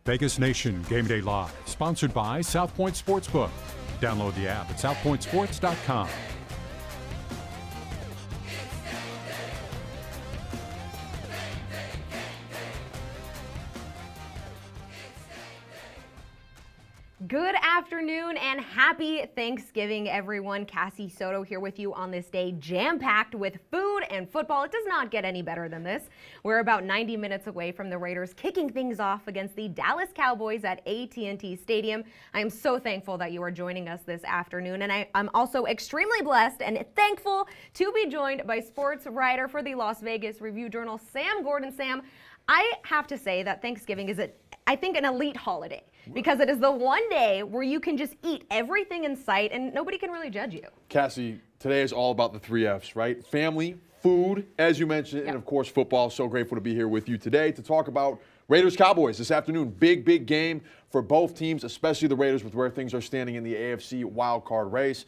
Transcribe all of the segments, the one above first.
Vegas Nation Game Day Live, sponsored by South Point Sportsbook. Download the app at southpointsports.com. Good afternoon and happy Thanksgiving, everyone. Cassie Soto here with you on this day, jam-packed with food and football. It does not get any better than this. We're about 90 minutes away from the Raiders kicking things off against the Dallas Cowboys at AT&T Stadium. I am so thankful that you are joining us this afternoon, and I'm also extremely blessed and thankful to be joined by sports writer for the Las Vegas Review-Journal, Sam Gordon. Sam, I have to say that Thanksgiving is, I think, an elite holiday. Because it is the one day where you can just eat everything in sight and nobody can really judge you. Cassie, today is all about the 3 F's, right? Family, food, as you mentioned, and of course football. So grateful to be here with you today to talk about Raiders Cowboys this afternoon. Big game for both teams, especially the Raiders with where things are standing in the AFC wildcard race.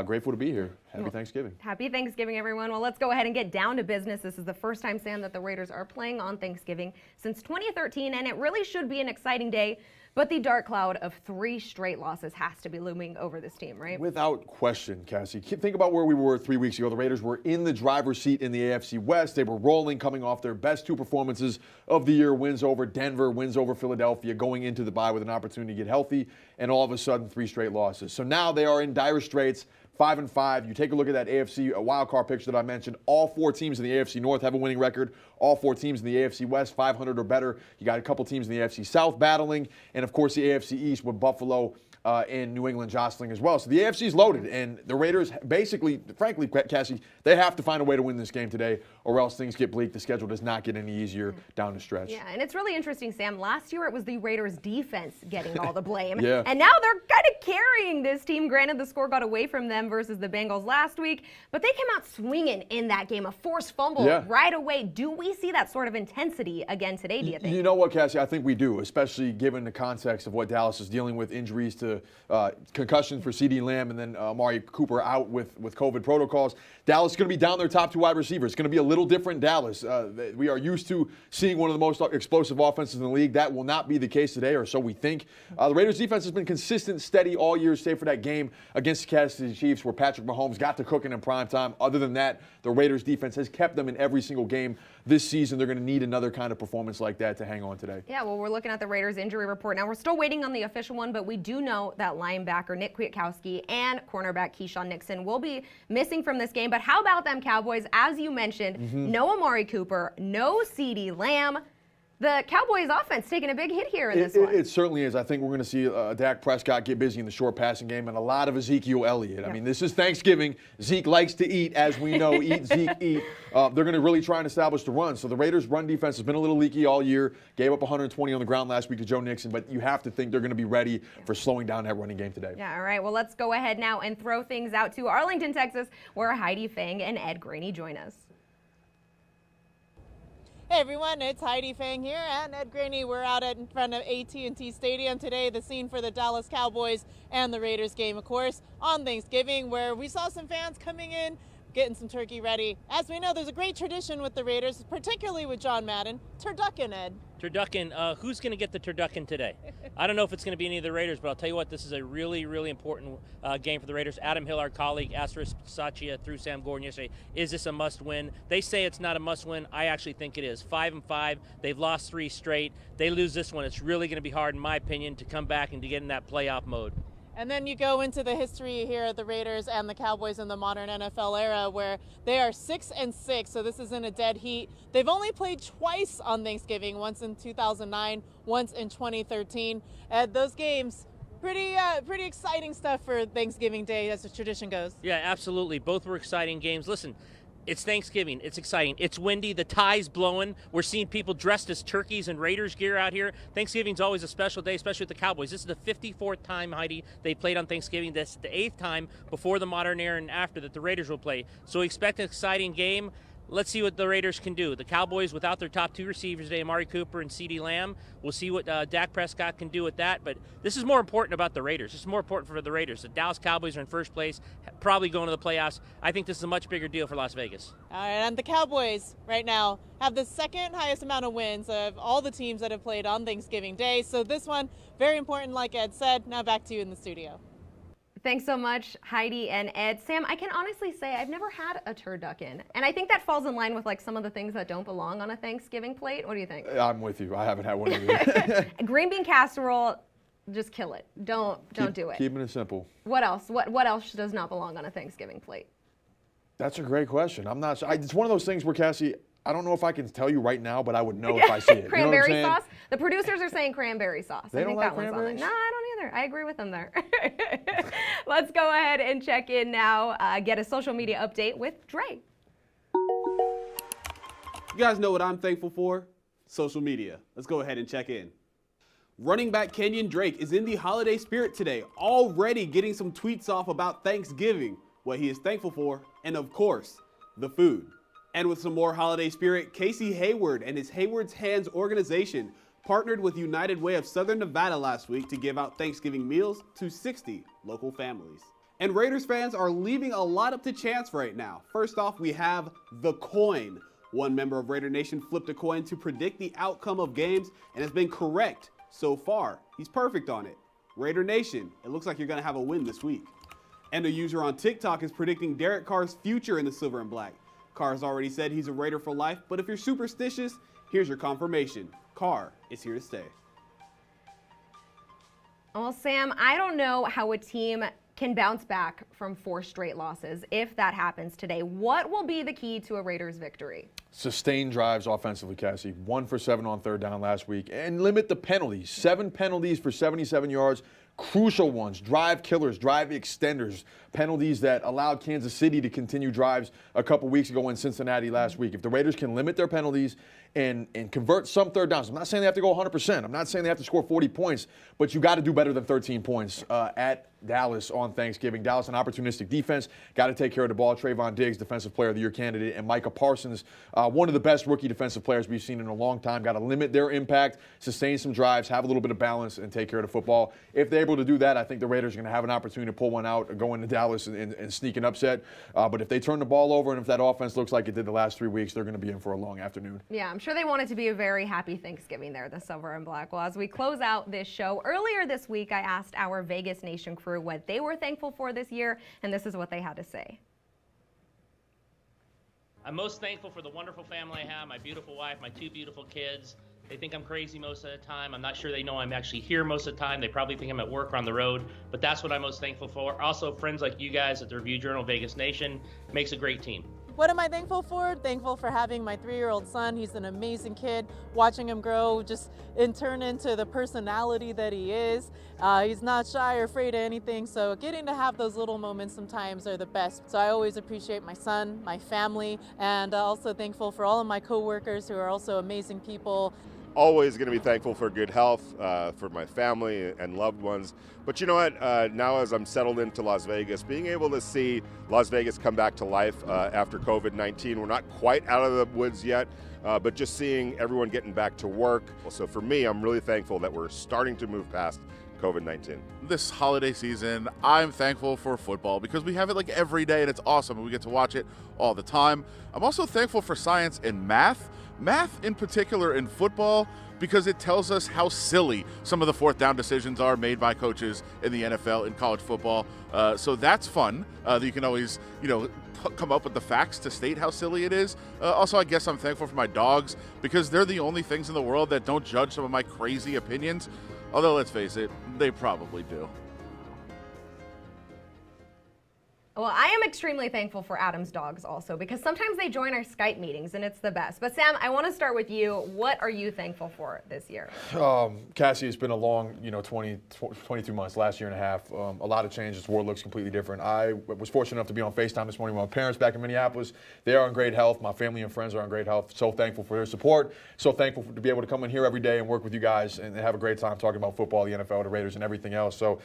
Grateful to be here. Happy Thanksgiving. Happy Thanksgiving, everyone. Well, let's go ahead and get down to business. This is the first time, Sam, that the Raiders are playing on Thanksgiving since 2013, and it really should be an exciting day. But the dark cloud of 3 straight losses has to be looming over this team, right? Without question, Cassie. Think about where we were 3 weeks ago. The Raiders were in the driver's seat in the AFC West. They were rolling, coming off their best 2 performances of the year, wins over Denver, wins over Philadelphia, going into the bye with an opportunity to get healthy, and all of a sudden 3 straight losses. So now they are in dire straits. 5-5. You take a look at that AFC wildcard picture that I mentioned. All 4 teams in the AFC North have a winning record. All 4 teams in the AFC West, 500 or better. You got a couple teams in the AFC South battling, and of course the AFC East with Buffalo and New England jostling as well. So the AFC is loaded, and the Raiders basically, frankly, Cassie, they have to find a way to win this game today, or else things get bleak. The schedule does not get any easier down the stretch. Yeah, and it's really interesting, Sam. Last year it was the Raiders' defense getting all the blame, Yeah. And now they're kind of carrying this team. Granted, the score got away from them versus the Bengals last week, but they came out swinging in that game. A forced fumble right away. Do we see that sort of intensity again today, do you think? You know what, Cassie? I think we do, especially given the context of what Dallas is dealing with, injuries to concussions for CeeDee Lamb and then Amari Cooper out with COVID protocols. Dallas is going to be down their top 2 wide receivers. It's going to be a little different Dallas. We are used to seeing one of the most explosive offenses in the league. That will not be the case today, or so we think. The Raiders defense has been consistent, steady all year, save for that game against the Kansas City Chiefs where Patrick Mahomes got to cooking in prime time. Other than that, the Raiders defense has kept them in every single game this season. They're going to need another kind of performance like that to hang on today. Yeah, well, we're looking at the Raiders injury report. Now, we're still waiting on the official one, but we do know that linebacker Nick Kwiatkowski and cornerback Keyshawn Nixon will be missing from this game. But how about them Cowboys? As you mentioned, no Amari Cooper, no CeeDee Lamb. The Cowboys offense taking a big hit here in this one. It certainly is. I think we're going to see Dak Prescott get busy in the short passing game and a lot of Ezekiel Elliott. Yeah. I mean, this is Thanksgiving. Zeke likes to eat, as we know. Eat, Zeke, eat. They're going to really try and establish the run. So the Raiders' run defense has been a little leaky all year. Gave up 120 on the ground last week to Joe Mixon, but you have to think they're going to be ready for slowing down that running game today. Yeah, all right. Well, let's go ahead now and throw things out to Arlington, Texas, where Heidi Fang and Ed Graney join us. Hey everyone, it's Heidi Fang here and Ed Graney. We're out in front of AT&T Stadium today, the scene for the Dallas Cowboys and the Raiders game, of course, on Thanksgiving, where we saw some fans coming in, getting some turkey ready. As we know, there's a great tradition with the Raiders, particularly with John Madden. Turducken, Ed. Turducken, who's going to get the turducken today? I don't know if it's going to be any of the Raiders, but I'll tell you what, this is a really, really important game for the Raiders. Adam Hill, our colleague, asked Satya through Sam Gordon yesterday, is this a must-win? They say it's not a must-win. I actually think it is. 5-5. They've lost 3 straight. They lose this one. It's really going to be hard, in my opinion, to come back and to get in that playoff mode. And then you go into the history here of the Raiders and the Cowboys in the modern NFL era, where they are 6-6, so this isn't a dead heat. They've only played twice on Thanksgiving, once in 2009, once in 2013. Those games, pretty exciting stuff for Thanksgiving Day, as the tradition goes. Yeah, absolutely. Both were exciting games. Listen, it's Thanksgiving. It's exciting. It's windy. The tie's blowing. We're seeing people dressed as turkeys and Raiders gear out here. Thanksgiving's always a special day, especially with the Cowboys. This is the 54th time, Heidi, they played on Thanksgiving. This is the 8th time before the modern era and after that the Raiders will play. So we expect an exciting game. let's see what the Raiders can do. The Cowboys, without their top two receivers today, Amari Cooper and CeeDee Lamb, we'll see what Dak Prescott can do with that. But this is more important about the Raiders. This is more important for the Raiders. The Dallas Cowboys are in first place, probably going to the playoffs. I think this is a much bigger deal for Las Vegas. All right, and the Cowboys right now have the second highest amount of wins of all the teams that have played on Thanksgiving Day. So this one, very important, like Ed said. Now back to you in the studio. Thanks so much, Heidi and Ed. Sam, I can honestly say I've never had a turducken, and I think that falls in line with like some of the things that don't belong on a Thanksgiving plate. What do you think? I'm with you. I haven't had one either. Green bean casserole, just kill it. Don't do it. Keeping it simple. What else? What else does not belong on a Thanksgiving plate? That's a great question. I'm not sure. It's one of those things where, Cassie, I don't know if I can tell you right now, but I would know if I see it. Cranberry you know what I'm sauce? The producers are saying cranberry sauce. They I don't think like that one's on cranberries? it. No, I don't either. I agree with them there. Let's go ahead and check in now. Get a social media update with Dre. You guys know what I'm thankful for? Social media. Let's go ahead and check in. Running back Kenyon Drake is in the holiday spirit today, already getting some tweets off about Thanksgiving, what he is thankful for, and of course, the food. And with some more holiday spirit, Casey Hayward and his Hayward's Hands organization partnered with United Way of Southern Nevada last week to give out Thanksgiving meals to 60 local families. And Raiders fans are leaving a lot up to chance right now. First off, we have the coin. One member of Raider Nation flipped a coin to predict the outcome of games and has been correct so far. He's perfect on it. Raider Nation, it looks like you're going to have a win this week. And a user on TikTok is predicting Derek Carr's future in the silver and black. Carr's already said he's a Raider for life, but if you're superstitious, here's your confirmation. Carr is here to stay. Well, Sam, I don't know how a team can bounce back from 4 straight losses if that happens today. What will be the key to a Raiders victory? Sustained drives offensively, Cassie. 1 for 7 on third down last week. And limit the penalties. 7 penalties for 77 yards. Crucial ones, drive killers, drive extenders, penalties that allowed Kansas City to continue drives a couple weeks ago in Cincinnati last week. If the Raiders can limit their penalties and convert some third downs, I'm not saying they have to go 100%. I'm not saying they have to score 40 points, but you got to do better than 13 points at Dallas on Thanksgiving. Dallas, an opportunistic defense, got to take care of the ball. Trayvon Diggs, Defensive Player of the Year candidate, and Micah Parsons, one of the best rookie defensive players we've seen in a long time. Got to limit their impact, sustain some drives, have a little bit of balance, and take care of the football. If they're able to do that, I think the Raiders are going to have an opportunity to pull one out, go into Dallas and sneak an upset. But if they turn the ball over and if that offense looks like it did the last 3 weeks, they're going to be in for a long afternoon. Yeah, I'm sure they want it to be a very happy Thanksgiving there, the silver and black. Well, as we close out this show, earlier this week I asked our Vegas Nation crew what they were thankful for this year, and this is what they had to say. I'm most thankful for the wonderful family I have, my beautiful wife, my 2 beautiful kids. They think I'm crazy most of the time. I'm not sure they know I'm actually here most of the time. They probably think I'm at work or on the road, but that's what I'm most thankful for. Also, friends like you guys at the Review Journal, Vegas Nation, makes a great team. What am I thankful for? Thankful for having my 3-year-old son. He's an amazing kid. Watching him grow just and turn into the personality that he is. He's not shy or afraid of anything. So getting to have those little moments sometimes are the best. So I always appreciate my son, my family, and also thankful for all of my coworkers who are also amazing people. Always going to be thankful for good health, for my family and loved ones. But you know what? Now as I'm settled into Las Vegas, being able to see Las Vegas come back to life after COVID-19, we're not quite out of the woods yet, but just seeing everyone getting back to work. So for me, I'm really thankful that we're starting to move past COVID-19. This holiday season, I'm thankful for football because we have it like every day and it's awesome and we get to watch it all the time. I'm also thankful for science and math in particular in football, because it tells us how silly some of the 4th down decisions are made by coaches in the NFL, in college football. So that's fun. You can always, come up with the facts to state how silly it is. Also, I guess I'm thankful for my dogs because they're the only things in the world that don't judge some of my crazy opinions. Although, let's face it, they probably do. Well, I am extremely thankful for Adam's dogs also, because sometimes they join our Skype meetings and it's the best. But Sam, I want to start with you. What are you thankful for this year? Cassie, it's been a long, 22 months, last year and a half. A lot of changes. The world looks completely different. I was fortunate enough to be on FaceTime this morning with my parents back in Minneapolis. They are in great health. My family and friends are in great health. So thankful for their support. So thankful to be able to come in here every day and work with you guys and have a great time talking about football, the NFL, the Raiders, and everything else. So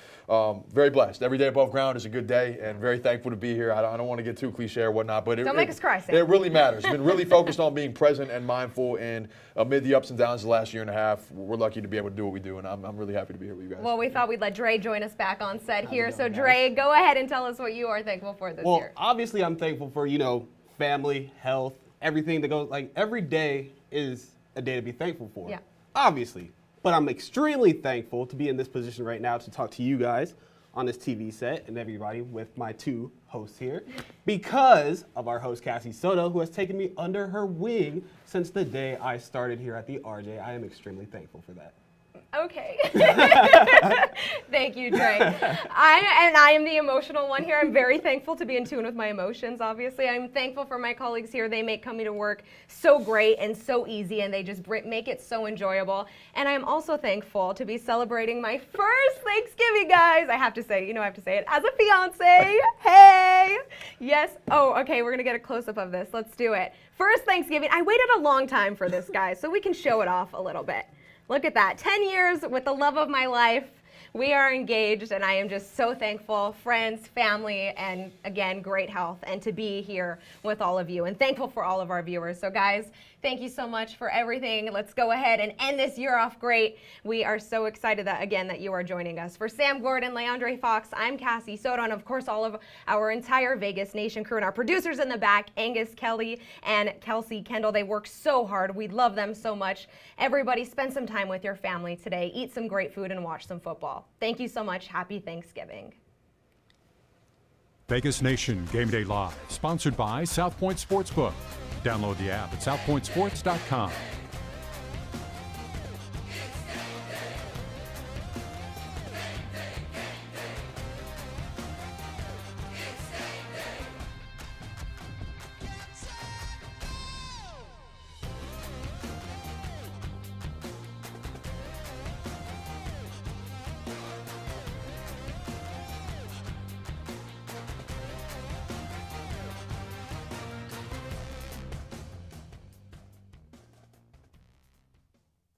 very blessed. Every day above ground is a good day, and very thankful thankful to be here. I don't want to get too cliche or whatnot, but Don't make us cry, Sam. It really matters. Been really focused on being present and mindful, and amid the ups and downs of the last year and a half, we're lucky to be able to do what we do, and I'm really happy to be here with you guys. Well, we thought we'd let Dre join us back on set here. So, Dre, go ahead and tell us what you are thankful for this year. Obviously, I'm thankful for, family, health, everything that goes, every day is a day to be thankful for. Yeah. Obviously. But I'm extremely thankful to be in this position right now to talk to you guys on this TV set and everybody with my two hosts here because of our host, Cassie Soto, who has taken me under her wing since the day I started here at the RJ. I am extremely thankful for that. Okay. Thank you, Dre. I am the emotional one here. I'm very thankful to be in tune with my emotions, obviously. I'm thankful for my colleagues here. They make coming to work so great and so easy, and they just make it so enjoyable. And I'm also thankful to be celebrating my first Thanksgiving, guys. I have to say it, as a fiance. Hey! Yes. Oh, okay, we're going to get a close-up of this. Let's do it. First Thanksgiving. I waited a long time for this, guys, so we can show it off a little bit. Look at that, 10 years with the love of my life. We are engaged, and I am just so thankful. Friends, family, and again, great health, and to be here with all of you, and thankful for all of our viewers. So guys, thank you so much for everything. Let's go ahead and end this year off great. We are so excited that you are joining us. For Sam Gordon, Leandre Fox, I'm Cassie Soto, and of course all of our entire Vegas Nation crew and our producers in the back, Angus, Kelly, and Kelsey Kendall. They work so hard. We love them so much. Everybody, spend some time with your family today. Eat some great food and watch some football. Thank you so much. Happy Thanksgiving. Vegas Nation Game Day Live, sponsored by South Point Sportsbook. Download the app at southpointsports.com.